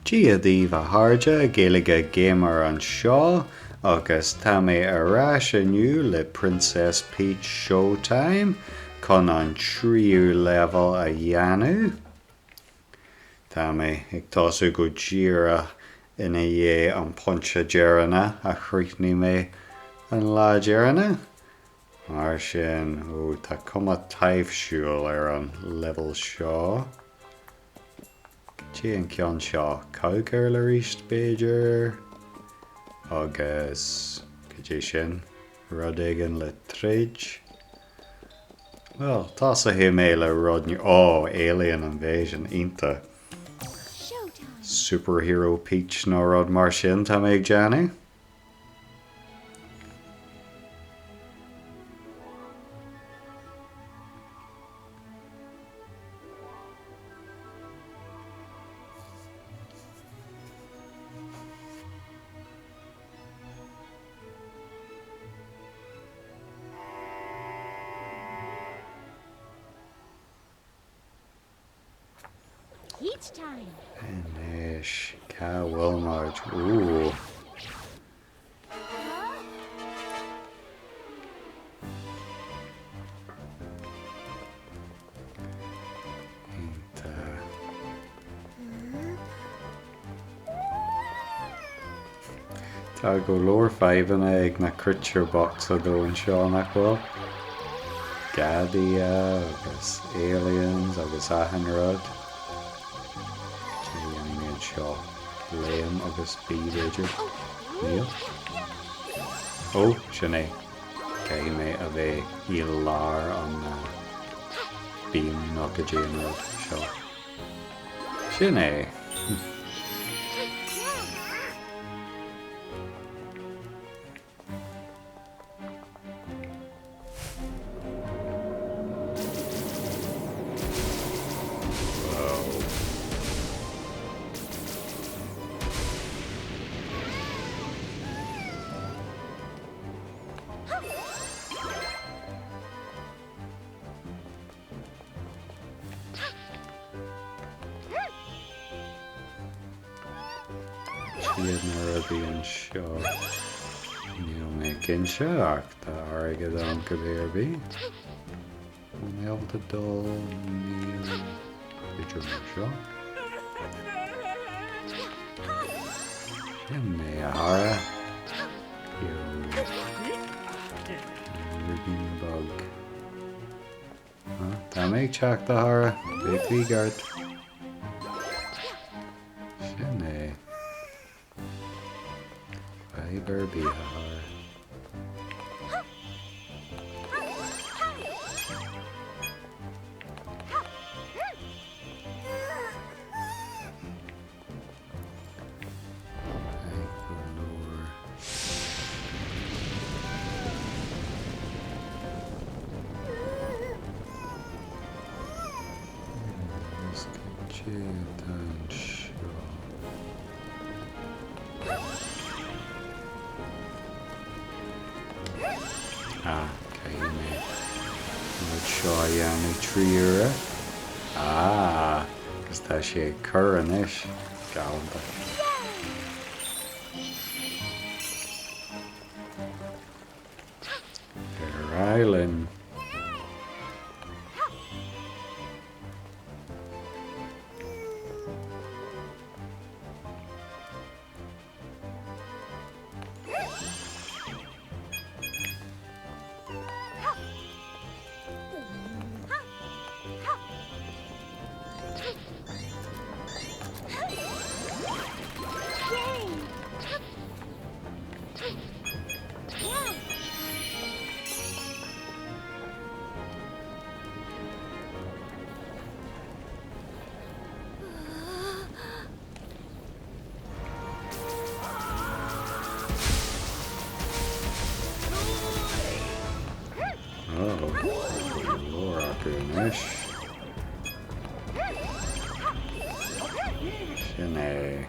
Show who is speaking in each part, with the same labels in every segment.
Speaker 1: Giadíh a háirde géalaige gamer an seo agus tá mé arás aniu le Princess Peach Showtime chun an tríú level a dhéanamh. Tá mé ag tosú go ddíra ina dhé an pontse dearanna a chríochnaí mé an lá dearanna. Mar sin tá cuma taobhsiúil ar an level seo. Tí an ceann seo cógur le ríist Beiidir agus go dtí sin rud éigean le tríd. Well, tá sa hí mé le rud Alien Invasion ionta. Superhero Peach nó rud mar sin tá mé ag deanadh.
Speaker 2: Each time.
Speaker 1: Inis, cá bhfuil máid. Ooh. Tá go leor fadhbanna ag na creature box a dó an seo nach bhfuil. Gadia agus aliens agus ahanrod. Seo léam agus bíidir níl. Ó, sin é. Cé mé a bheith í lár an bím nó go déanrod seo. Sin é. Siad na rudaí an seo. Níl mé cin seo ach tá airgid an go bhéirbí. Méalta dul níl beidir mar seo. Sin é a thara. Rigging bug. Tá méid teach a thara. Big Vigard. Sin é. Baby har. Cé mé seo dhéanú tríúra. Gus tá sé cur anois galanta. Island. Laura goodness. Sin é.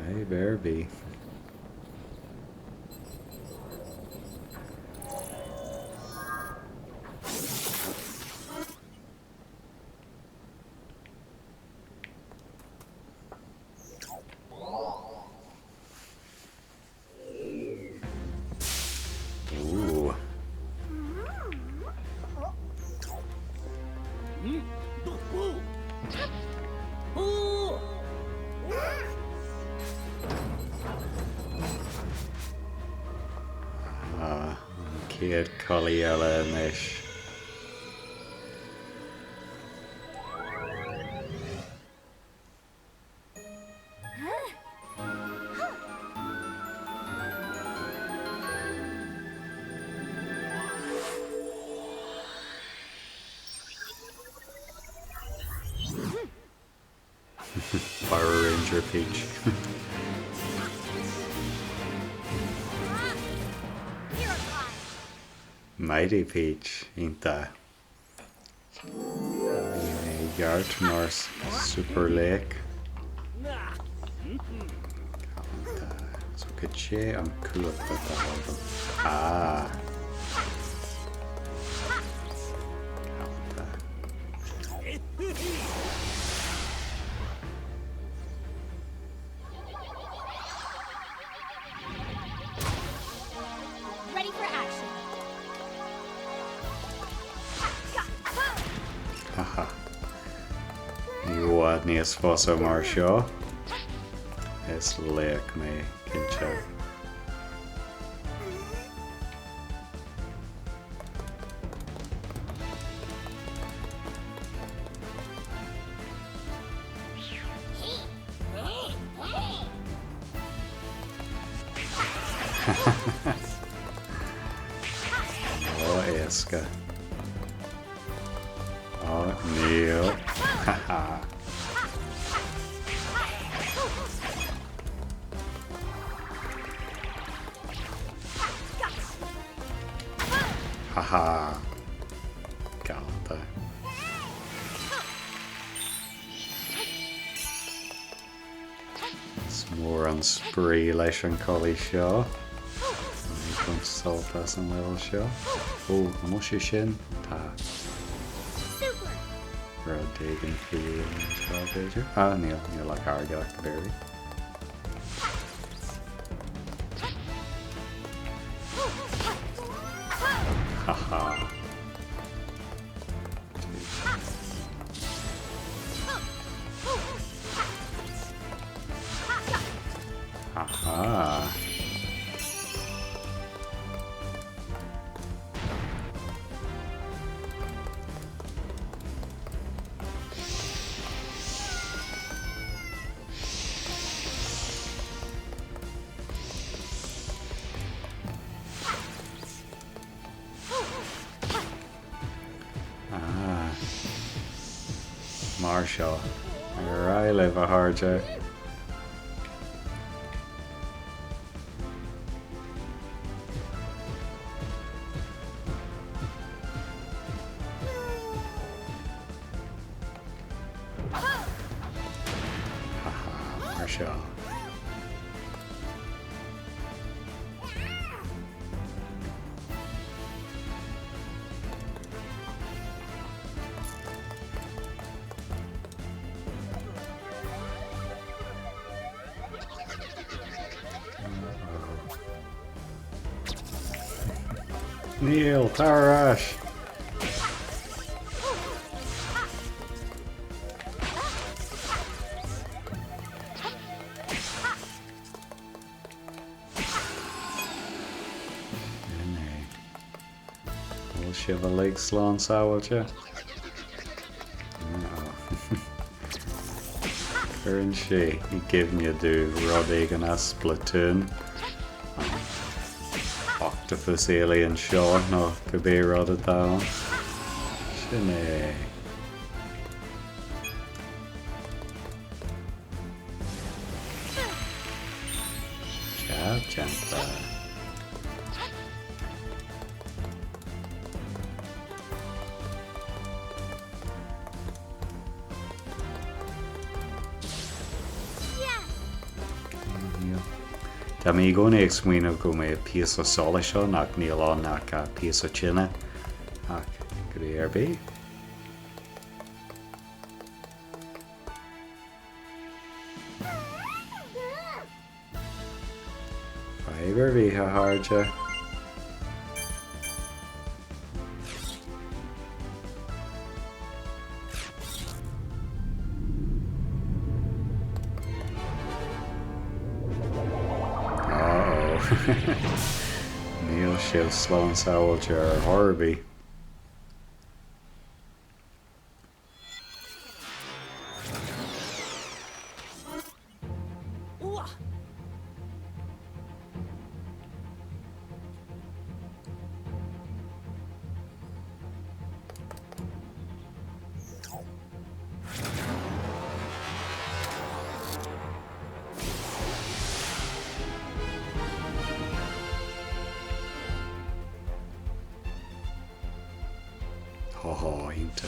Speaker 1: Hey, Bearbie. Céad colí eile inis. Power Ranger Peach. Mighty Peach, ínta. Yard Mars Super Lake. So could she cool up with the album. Ah.
Speaker 2: Ready for action.
Speaker 1: Haha. You níos fósa mar seo. Is lake me cinse. Oh, Eska. Oh, Neil. Haha. Haha. Galanta. It's more on spree leis an collie seo. Consult as an level seo. Oh, an sé sin tá
Speaker 2: Super.
Speaker 1: rotating field and Beiger. Ah, Neil le cargeach go berry. Haha. Haha. Ah. Marshall. I live a hard Haha, Marshall. Neil Tarash. Will she have a leg slán sáilte? Cuireann sé I gcimhne dú rud éigean as Splatoon. Octopus alien seo nó go bé rud atá. Sin é. Ceap ceanta. Tá mí gcóna ag smaoineamh go mé píos ó sola seo nach níl an nach píos ó tine ach go dtí ar bí. Fiber bhí a háirte. Níl She'll slow and soldier Horby. Oh, inte.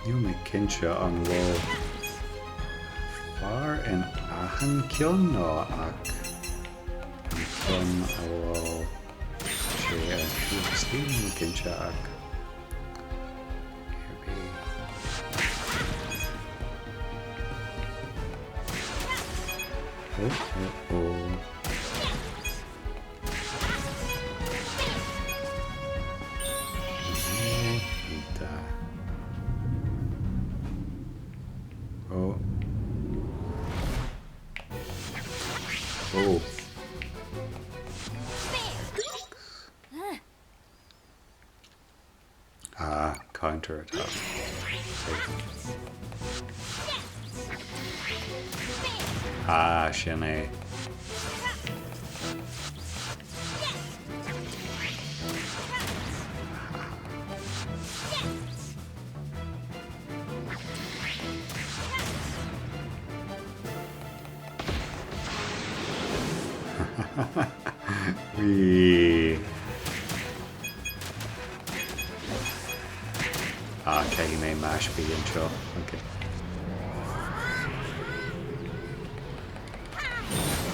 Speaker 1: Nu med kincha an wall. Far en ahan kion no ak. Kion a wall. She a steam kincha ak. Oh. Oh. Oh. Ah, counter attack. Ah, Shanae. Wee. Ah, okay, he may mash be in show. Okay.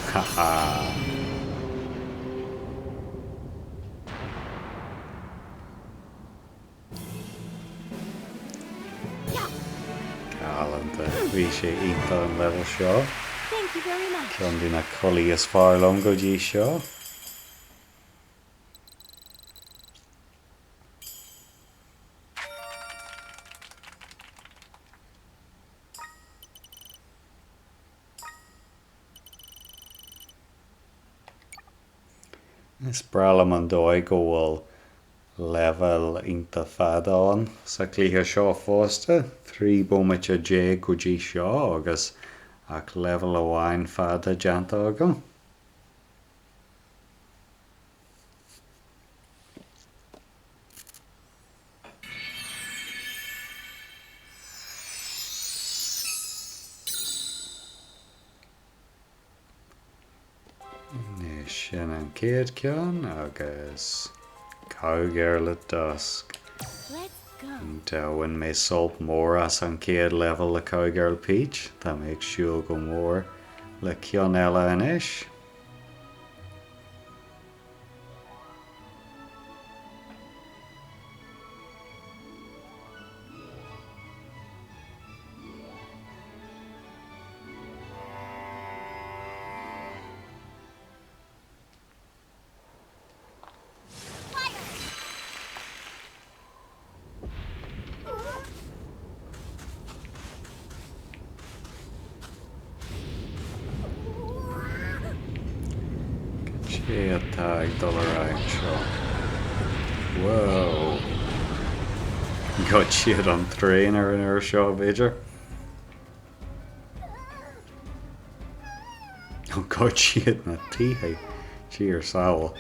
Speaker 1: Haha. Calendar. We should eat on level show.
Speaker 2: Thank you very much.
Speaker 1: Can do na collie as far long go G show. Is Bralaman dói go bhfuil level inta fadán sa clíthe seo fósta, trí bumaite J go dtí seo agus ach level amháin fada deanta agam. Sin an céad ceann agus cowgirl at dusk.
Speaker 2: Let's go.
Speaker 1: When may salt more as an céad level le cowgirl Peach, that makes sure go more le Kionella and ish. Tag $8 show. Whoa. Got shit on trainer in our show, Major. Oh, got shit in a tea. Cheers, Owl.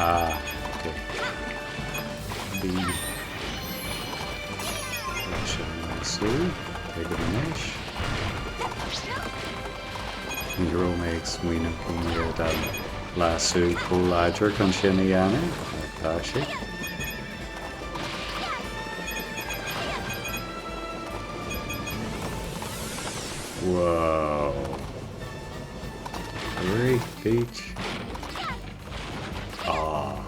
Speaker 1: Ah, okay. lasso, take a mesh. Hero makes Wiener Pumia dan lasso Polager Conchiniana, Tashi. Whoa. Great Peach. Ah.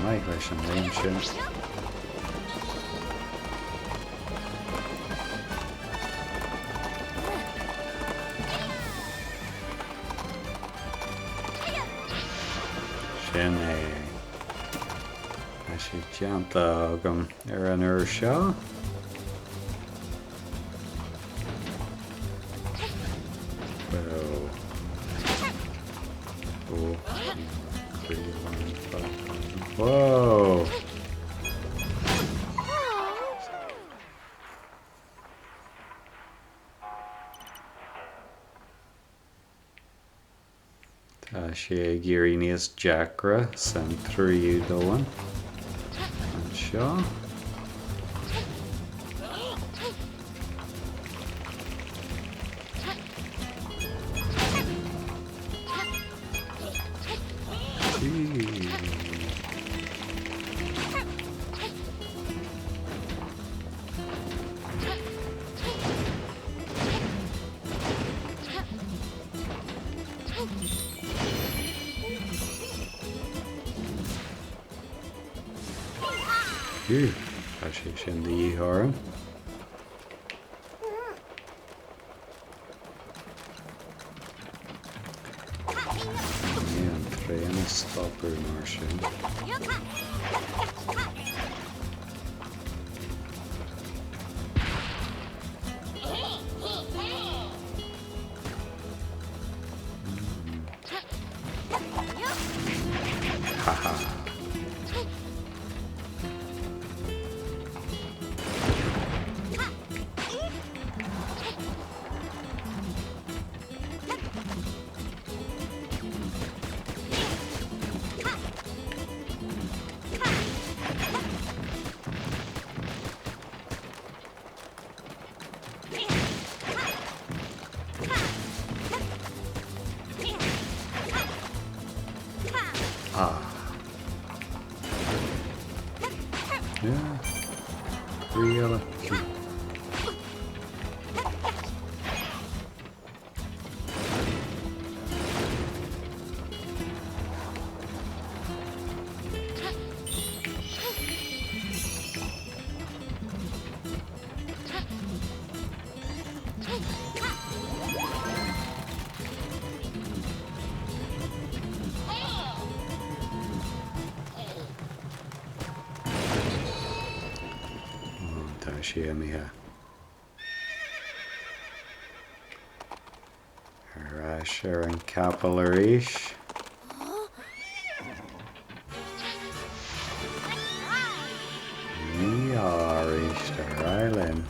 Speaker 1: My question, Lane. Sinné sé teanta agam an uair seo. Whoa! Tá sé géirí níos deacra san tríú dóin an seo. Tá sé sin díthorm. An tréna stopper mar sin. Haha. Yeah. Really? Tá sé mithe. Arás ar an capal arís. Ní áirís ar Island.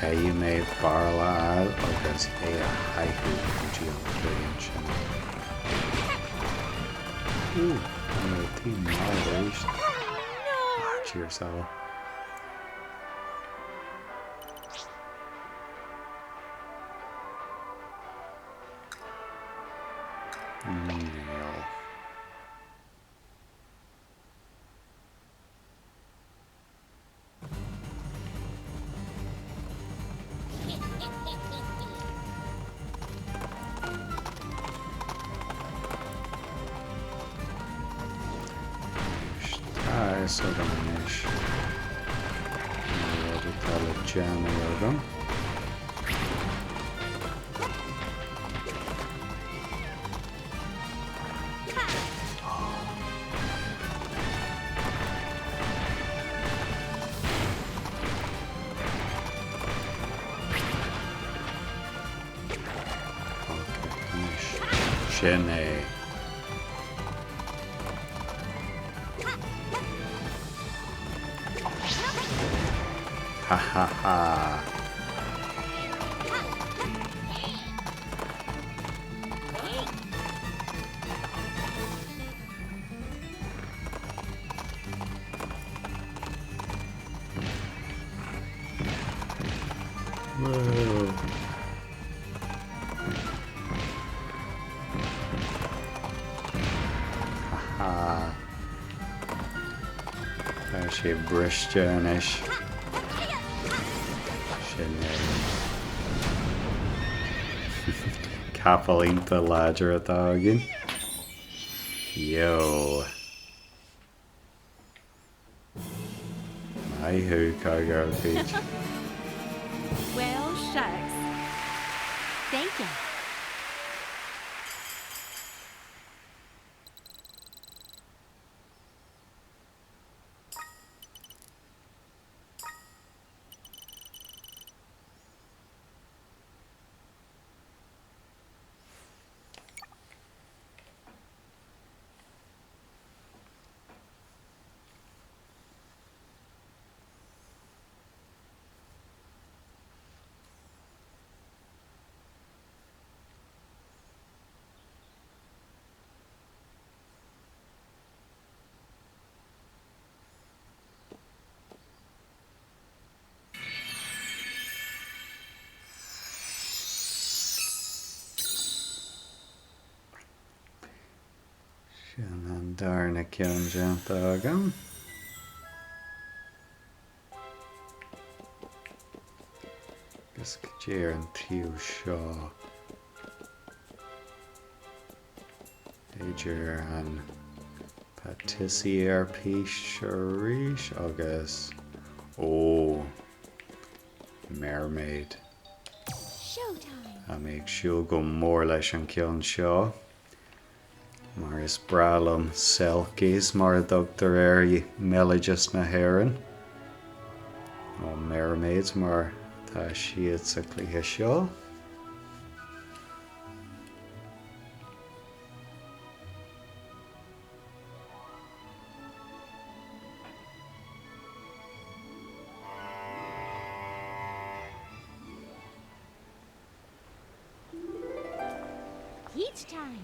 Speaker 1: Caí mé barla agus é a haithú chutí an bhfuilíonn sin. An tí máid éis. Cheers all. so ganis. Rudi tala Jana agam. Shene. Ha ha ha. Whoa. Ha. Daar is je brustje en is. Capalínta láidir atá agin. Yo. Maithú cá Peach.
Speaker 2: Well, shucks. Thank you.
Speaker 1: Sin an darna ceananta agam. Gus go déir an tíú seo. Éidir an patisi ar pís arís agus ó mermaid.
Speaker 2: Showtime.
Speaker 1: A méid siúil go mór leis an ceann seo. Mar is bralam selkies mar a dogtar I melodious na heran. Ó mermaids mar tá siad sa cluiche seo.
Speaker 2: Each time.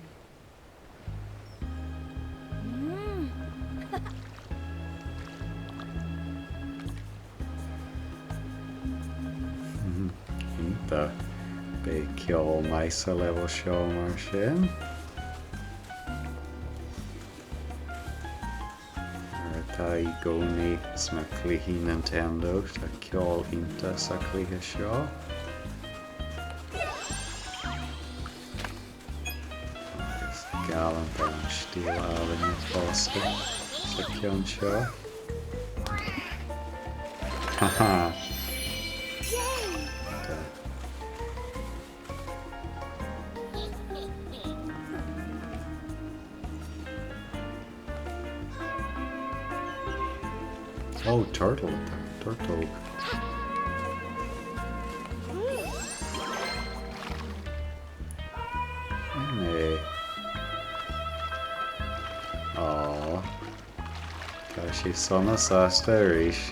Speaker 2: Ínta bé ceol nice a level seo mar sin. Tá I gcónaí sna cluichí Nintendo tá ceol ínta sa cluiche seo. Agus galanta an stíl ábhainn fásta sa ceann seo. Haha! Oh, turtle. Turtle. Hey. Oh. Tá sí sonna sásta arís.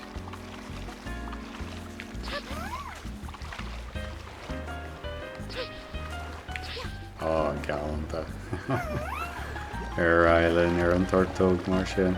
Speaker 2: Oh, galanta. Ar Island ar an tortóg mar sin.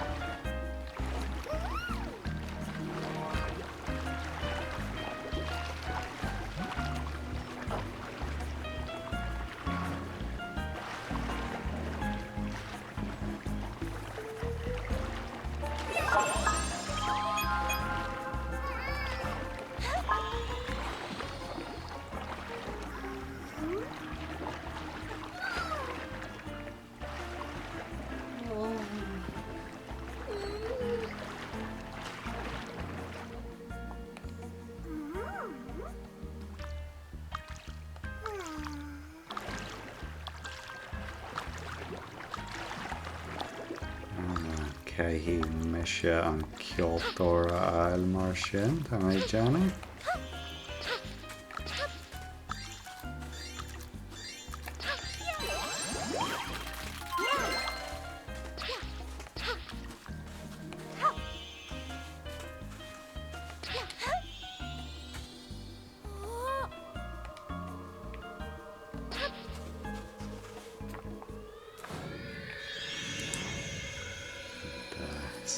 Speaker 1: Caihí meise an ceoltóra ail mar sin, tá mé Jenny?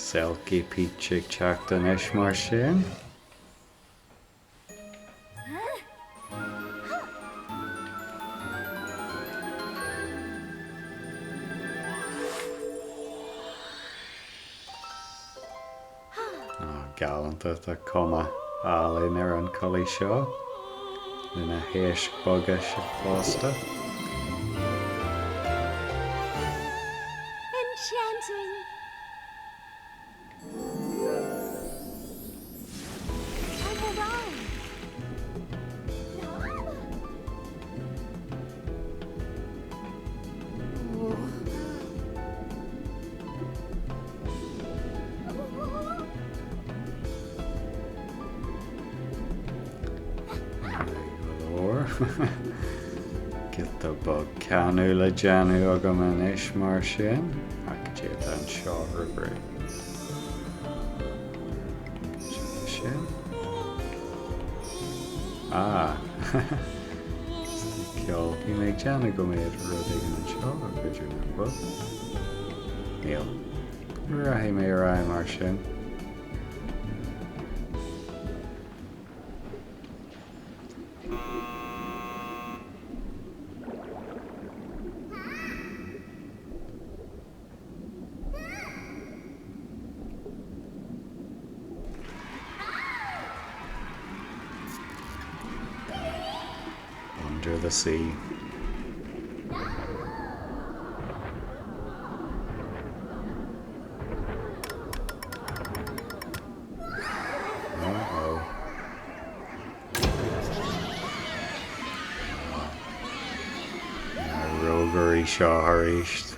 Speaker 1: Selkie Peachig Chactan ish mar sin. Galanta tá cuma álainn ar an colí seo lena héis boga se fásta.
Speaker 3: Enchanting. Hold on.
Speaker 1: Get the bug canú le Janu agam an ish mar sin. Ac dé an seo ribre. Sin. Ceol hí mé Janu go méid rudí an seo a goidir na bug. Níl. Rahí mé ra mar sin. Under the sea. Uh-oh. Rogery seo haríist.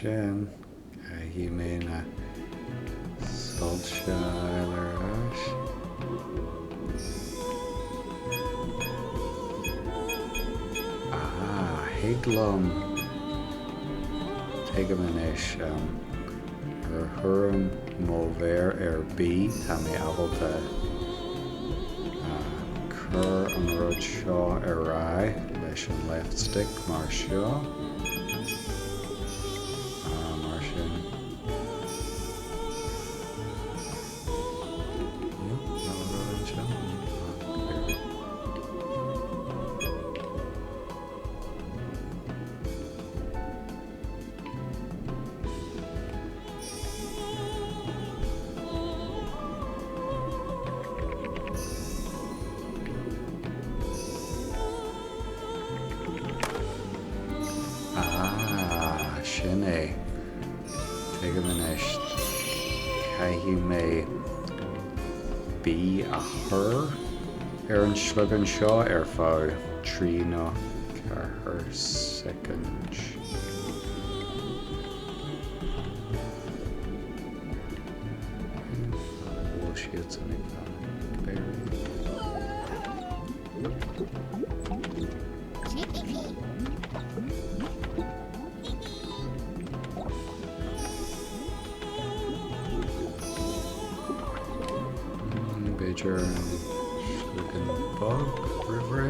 Speaker 1: Sin hí mé na solse eile ais. Higlum teige man ish ar thuram móvéir ar bí tá mé abalta cur an rud seo ar rá leis an left stick mar seo. Sin é teige man ish caithfí mé bí a chur ar an sliogan seo ar fáil 3 nó 4 seconds. Bhfuil siad san ag Beijar an sliogan bug river.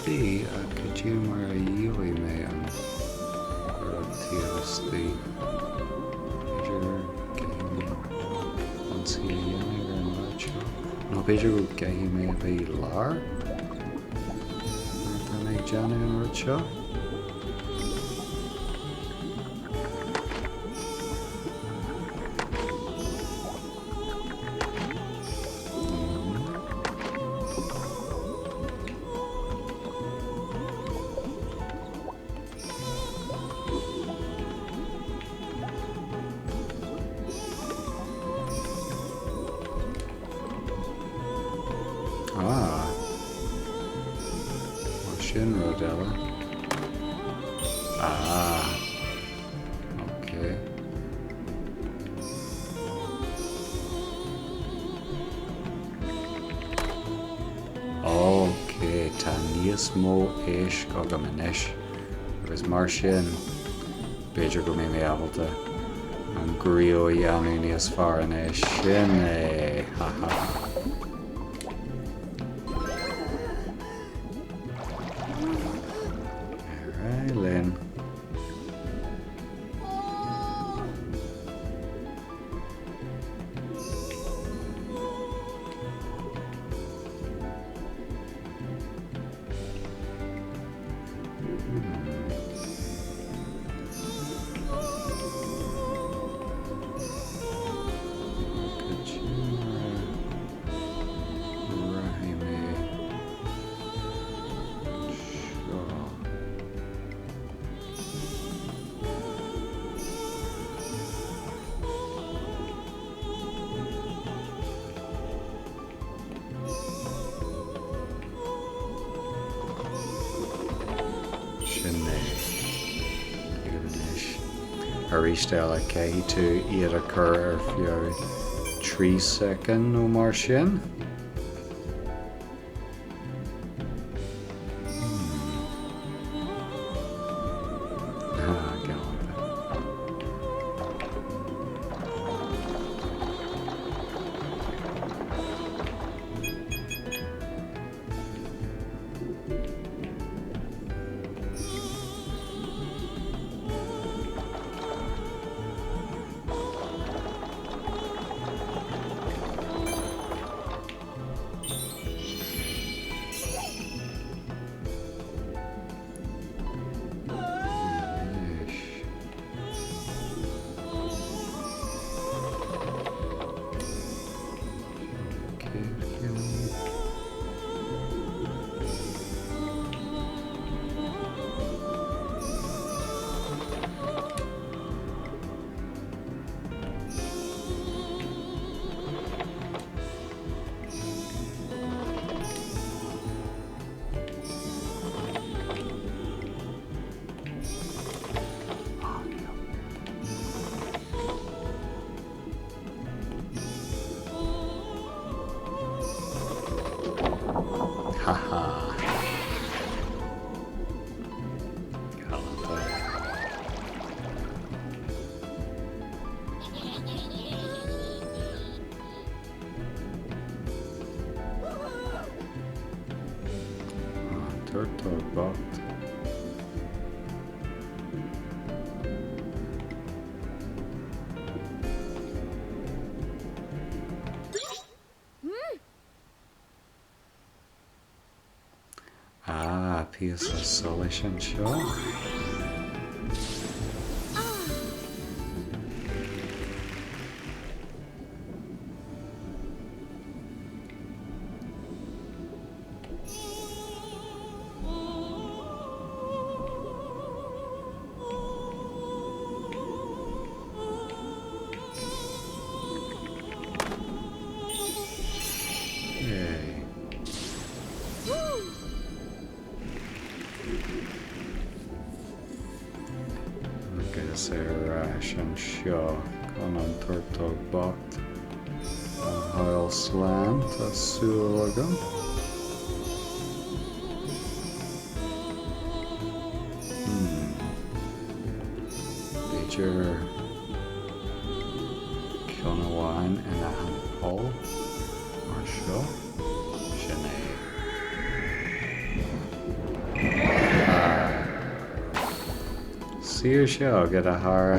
Speaker 1: Bí a go dtí mar a dhéalaí mé an tíostí idir gaithimí an si a dhéanaí ar an leid seo. No beidir go gaithimí a bhí lár ar ag deanú an rud seo. Ah, mar sin rud eile. Ah, okay. Okay, tá níos mó éis agam inis. Agus mar sin, beidir go mé ábalta an grío dheanú níos fearr inis sin é, haha. Alright, Lynn. Aristel a cé tú iad a chur ar fiú 3 second nó mar sin. Ah, galanta. Haha. Galanta. Turtle bot. Ah, piece of solution, sure. Yay. Agus ar an seo chun an turtóg bot an hail slán tásúil agam. Beidir ceann amháin ina an pol mar seo sin é. Sír se agad a thara.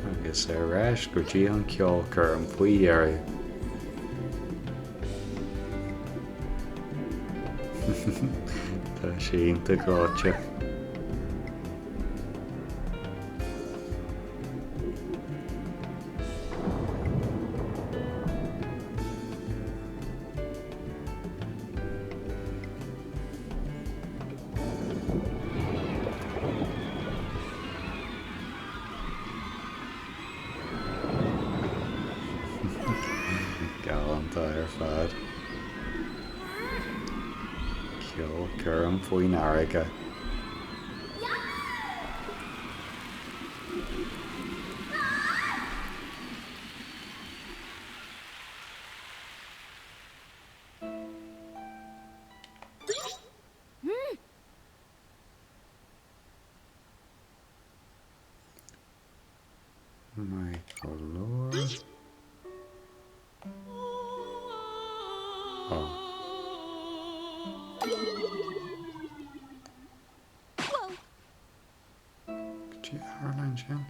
Speaker 1: Agus arás go dtí an ceol chur an faoi dhearú. Tá sé ionta gáte. Galanta ar fad. Ceol chur an faoin airge. Michael Lord. Oh. Could you Harlan Jen?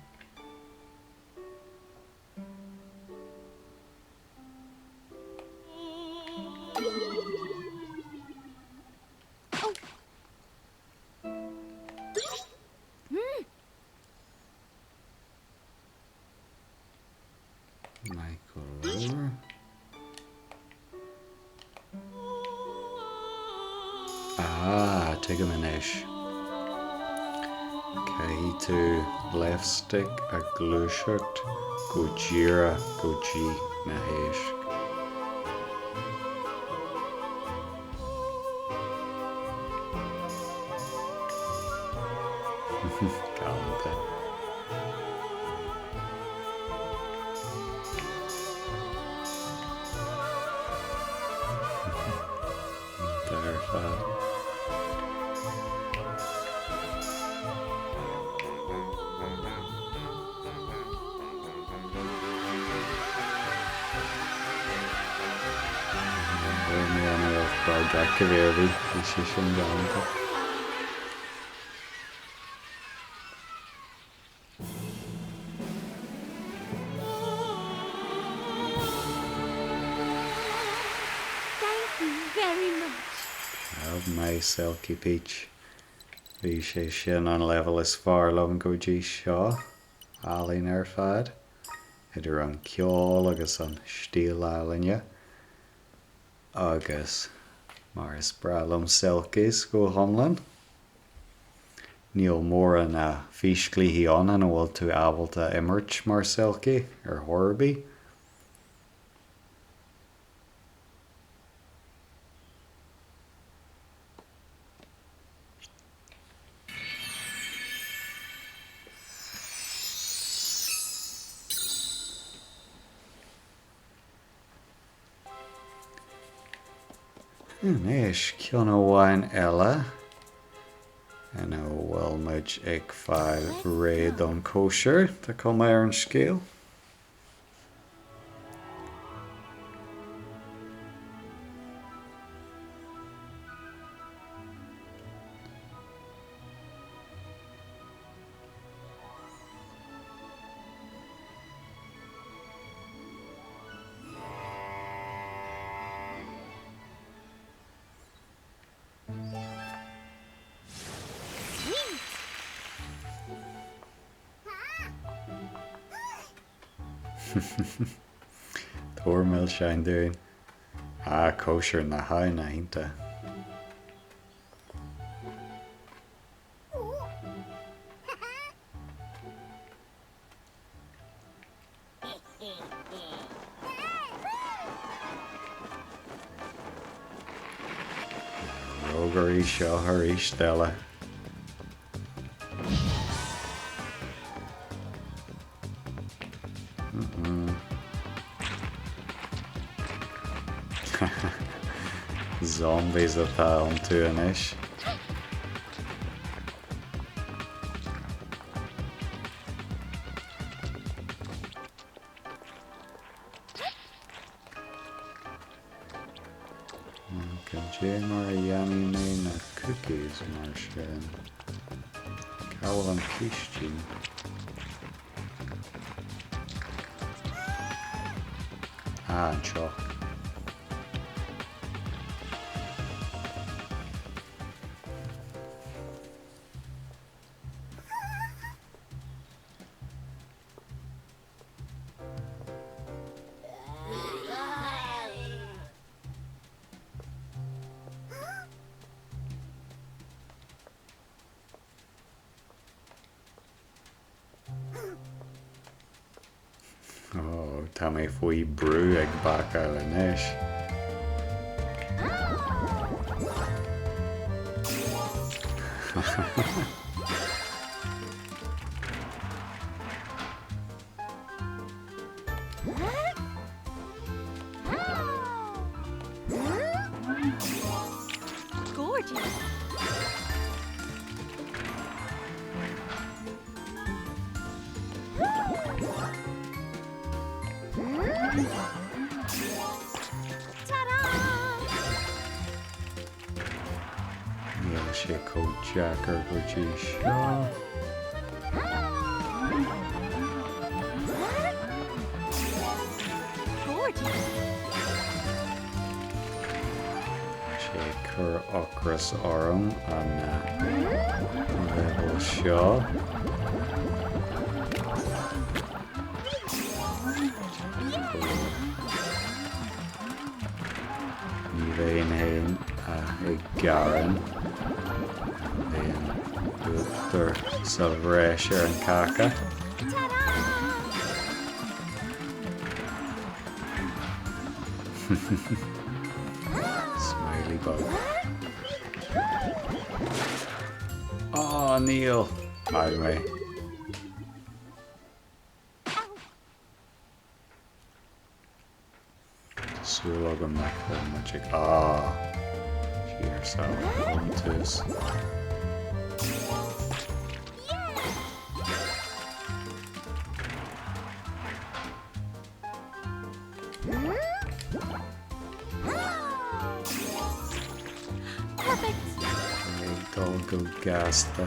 Speaker 1: Michael Lord. Ah, take him in ish. Caihí tú left stick a glúiseacht go ddíra go dtí na héisc. Galanta. Dar fad. Jack Caverdi, is is sin galanta.
Speaker 3: Thank you very much.
Speaker 1: Have my Selkie Peach. Bhí sé sin an level is far lom go dtí seo. Alín ar fad. Idir an ceol agus an stíl álainne. Agus mar is bralum Selkies go homlan. Níl mór an físclaí an an bhfuil tú ábalta imirt mar Selkie ar Horbí. Is ceann óháin eile in a bhfuilmuid ag fáil réad an kosher tá com ar an scéal. Tormil sein doing. Kosher na hain na hinta. Roger seo her Stella. Zombies atá an tú inis. Can Jamar Yami na cookies Marshin. Caroline Christian. Ah, chalk. Oh, tá mé faoi brú ag baca leis.
Speaker 3: Gorgeous.
Speaker 1: Níl sé có Jackar go dtí seo.
Speaker 3: Gorgeous.
Speaker 1: Sé cur ochras orm an level seo. Ní bhéon hain ag garan. Bhéon dútar sa bhréis ar an caca. Smiley bug. Oh, Neil. Hi, mate. Súlog an magic. Ah, she herself. Ontus.
Speaker 3: Perfect.
Speaker 1: Dal go gasta.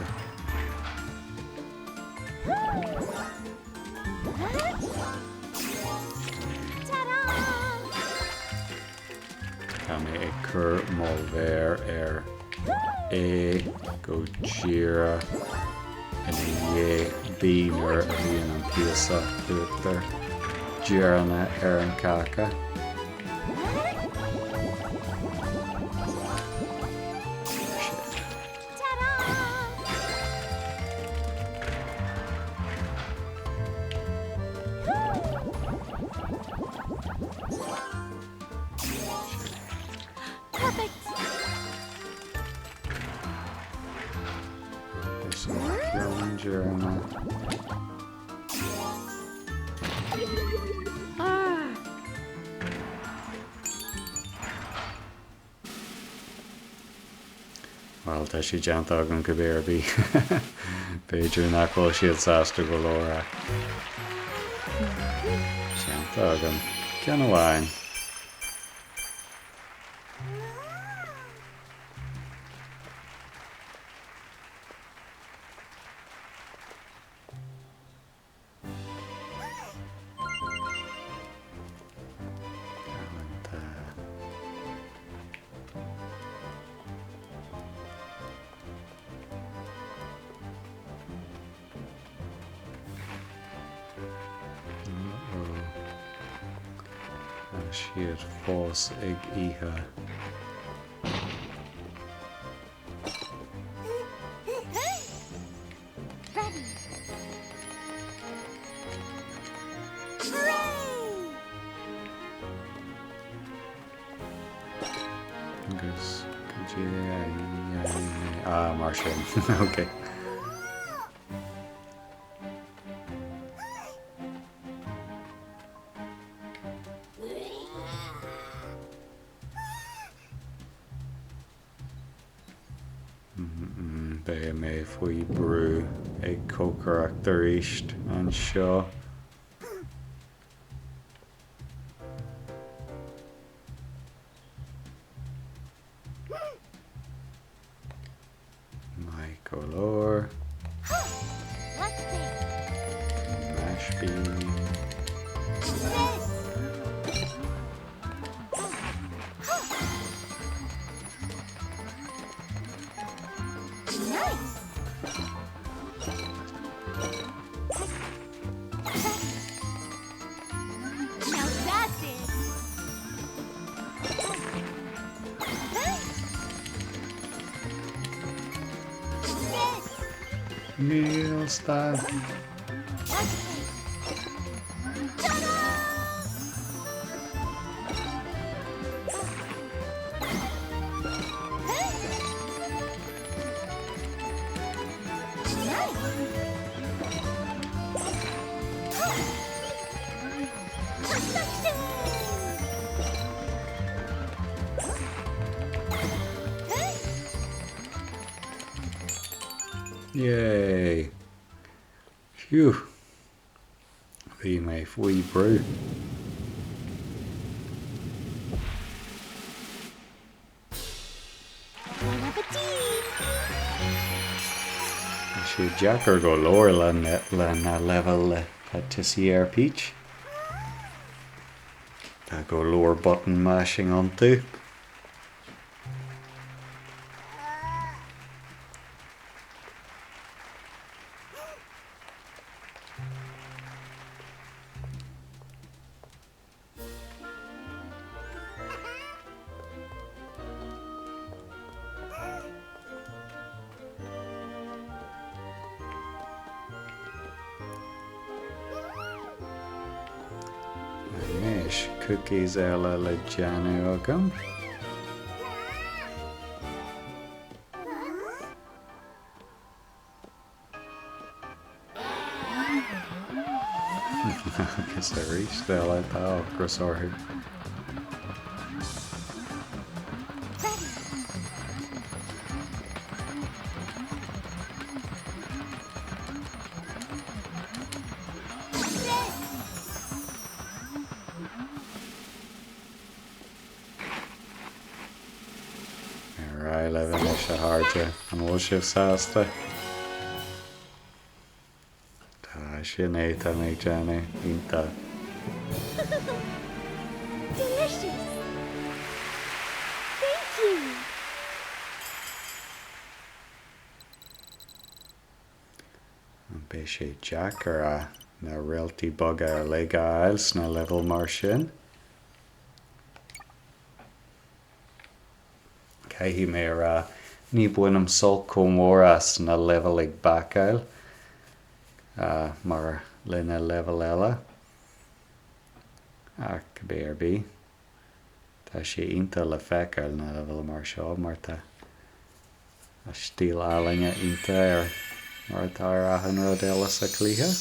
Speaker 1: Tá mé ag cur molver é go gira in dhé bímar a bhíon an píosa dútar gira ar an caca.
Speaker 3: Perfect.
Speaker 1: There's some killing gira. Well, tá sé deanta an go béirbí. Beidir nachhfuil siad sásta go leir. Deanta agan. Ceann amháin. Siad fós ag ihe.
Speaker 3: Ready. Hooray!
Speaker 1: Agus mar sin. Okay. Bé mé faoi brú ag cócarach tar éist an seo. Go lower.
Speaker 3: Let's see.
Speaker 1: Mash beam.
Speaker 3: Nice. Now that's it.
Speaker 1: Meal style. Yay. Phew. Bhí mé faoi brú.
Speaker 3: Bon appetit.
Speaker 1: Siú Jackar go leir le level le Tissier Peach. Tá go leir button mashing on tú. Nice cookies eile le Janu agam. Agus a rís eile tá agus orthu. Right, le bheith is a háirte an bhfuil sibh sásta. Tá sin é tá méid Janu ínta.
Speaker 3: Delicious. Thank you.
Speaker 1: An bé sé Jackar a na réaltaí boga ar le gail sna level mar sin. Caihí mé ní buinam sulco mór as na level ag bacail mar lena level eile ach BRB tá sé ionta le feicil na level mar seo mar tá a stíl álainge ionta ar mar tá ar aithin rud eile sa cluiche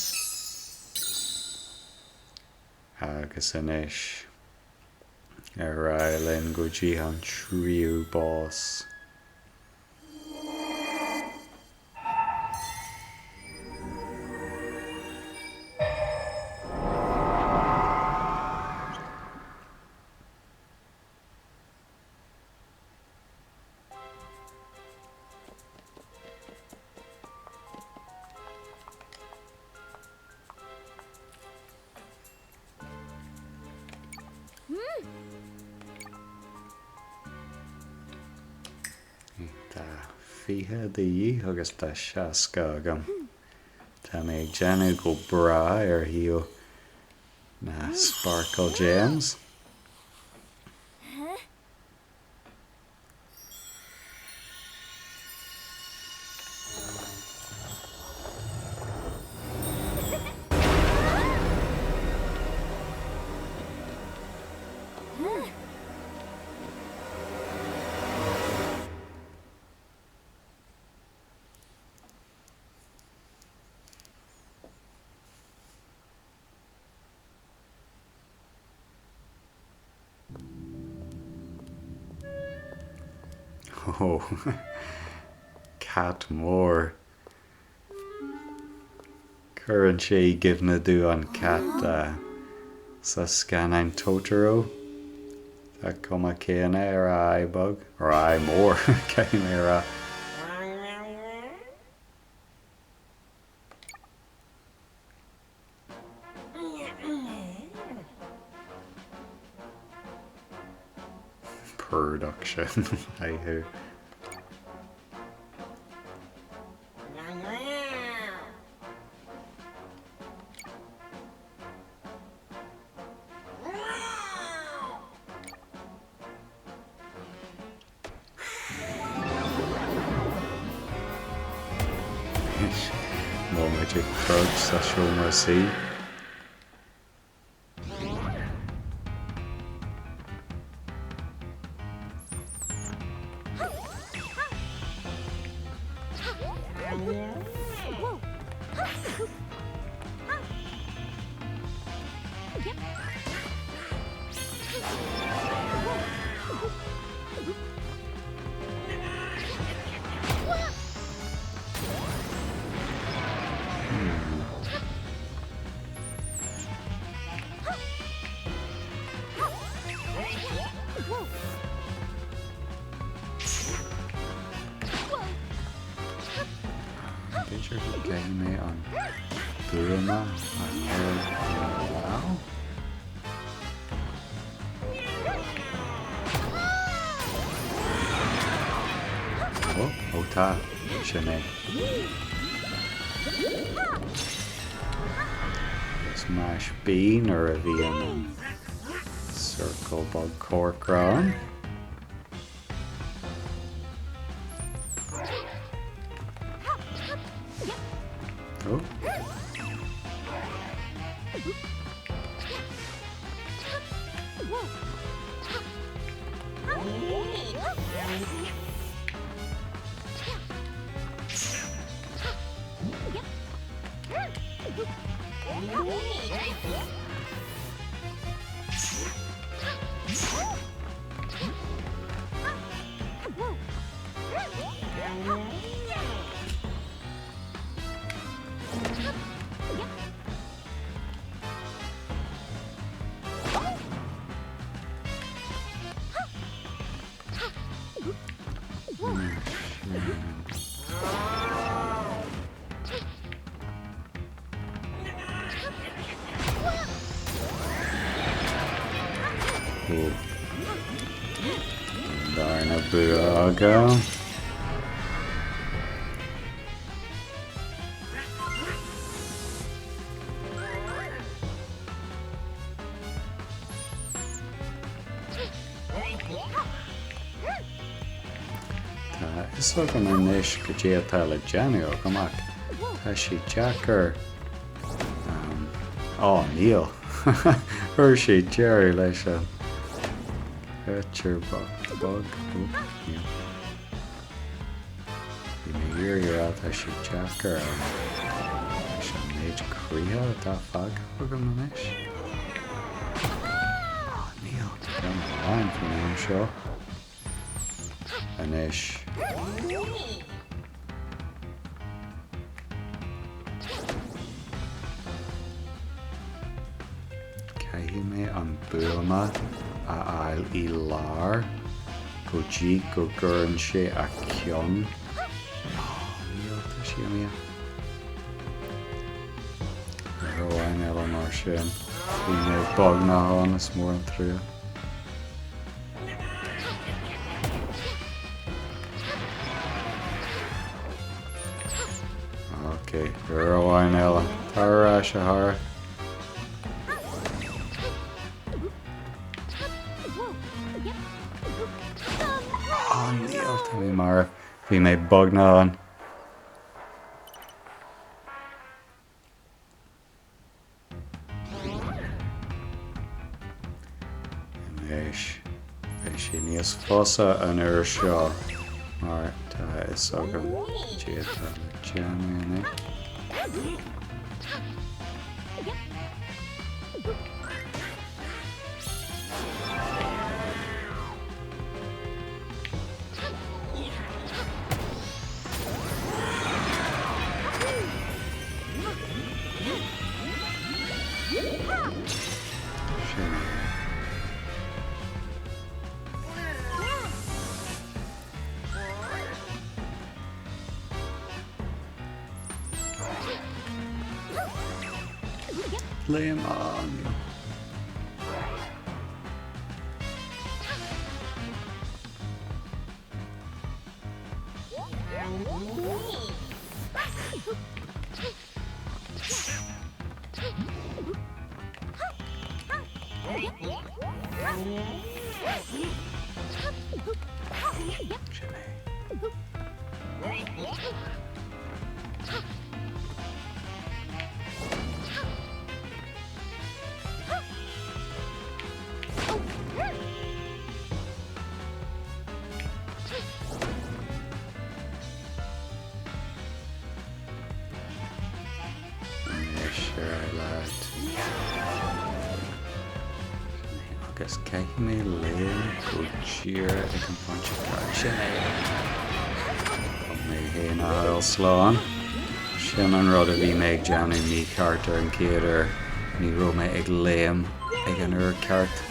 Speaker 1: agus inis ar linn go dtí an tríú bás. Tá fiche de dhí agus tá seaca agam. Tá mé Janu go bra ar hiú na Sparkle Gems. Oh, cat mór. Curann sé gimhne dú an cat sa scannain Totoro. Tá cuma céanna ar a aibug, ar a mór céim ar a production. Hi ho. More magic drugs, I show mercy. Picture who came me on Burma. Wow. Oh, Ota, Shanae. Smash bean or a Vienna. Circle bug cork round. Oh. Darna Buaga. Is ook een niche gejeetale Janio, kom op. Tashi Jacker. Oh, Neil. Hershey, Jerry, Leisha. Hatcher, bug. Yeah. You may hear you're out, Tashi Jacker. Leisha, Mage Kriya, that fog, Hugamish. Oh, Neil. Down the line from the show. Anish. Kahime an Burma a Ail Ilar Goji Gogurn she a Kyon. Oh, Neil Tashimia. Rowan Eleanor Shin. We may bog na on us more than through. Okay, Rowan Ella. Tara Shahara. Oh, Neil, tell me Mara. We may bug na on. Nies fossa an Shaw. Alright, is ook een Jamie. Lay him on. Sure, lad. Agus caiith mé léon go tír ag an pointe card sin é. Chum mé héana ail sláán. Sin an rud a bhí mé ag deanú ní cartar an céidir ní ro mé ag léam ag an uair ceart.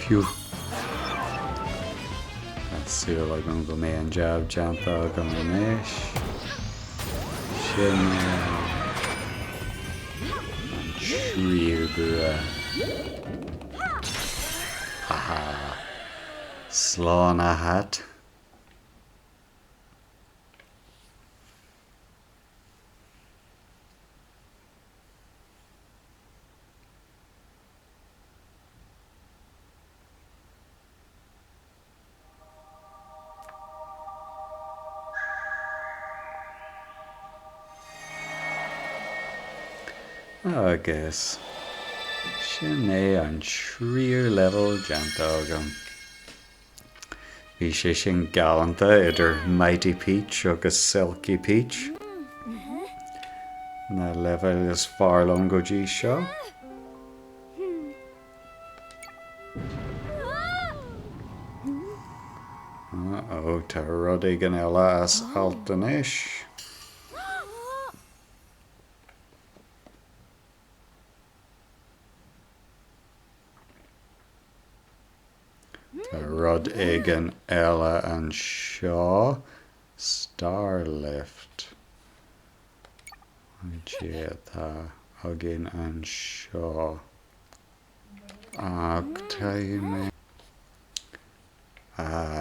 Speaker 1: Phew. Let's see if I can go me and jab janta go mesh. Shin Shriubura. Haha. Slán a hat. Agus sin é an tríor level deantágam. Bhí sé sin galanta idir Mighty Peach agus Silky Peach. Na level is farlong go dtí seo. Uh-oh, tá rud ag an eile as altanis. Rud ag an eile an seo. Starlift. Dé tá agin an seo. Ag taime.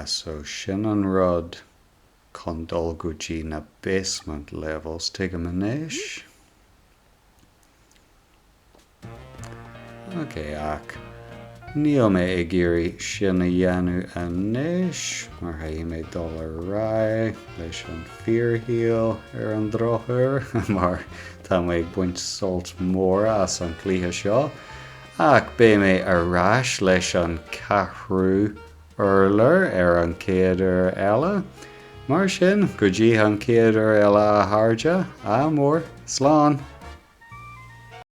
Speaker 1: So sin an rud chun dul go dtí na basement levels take a manéis. Okay, ach. Níl mé ag géirí sin a dhéanú anis, mar ha mé dul a rá leis an fíorthaíl ar an drochuir, mar tá mé ag buint solt mór as an cluiche seo, ach bé mé a rás leis an cathrú urlar ar an céidir eile, mar sin go dtí an céidir eile a tharde, mór, slán.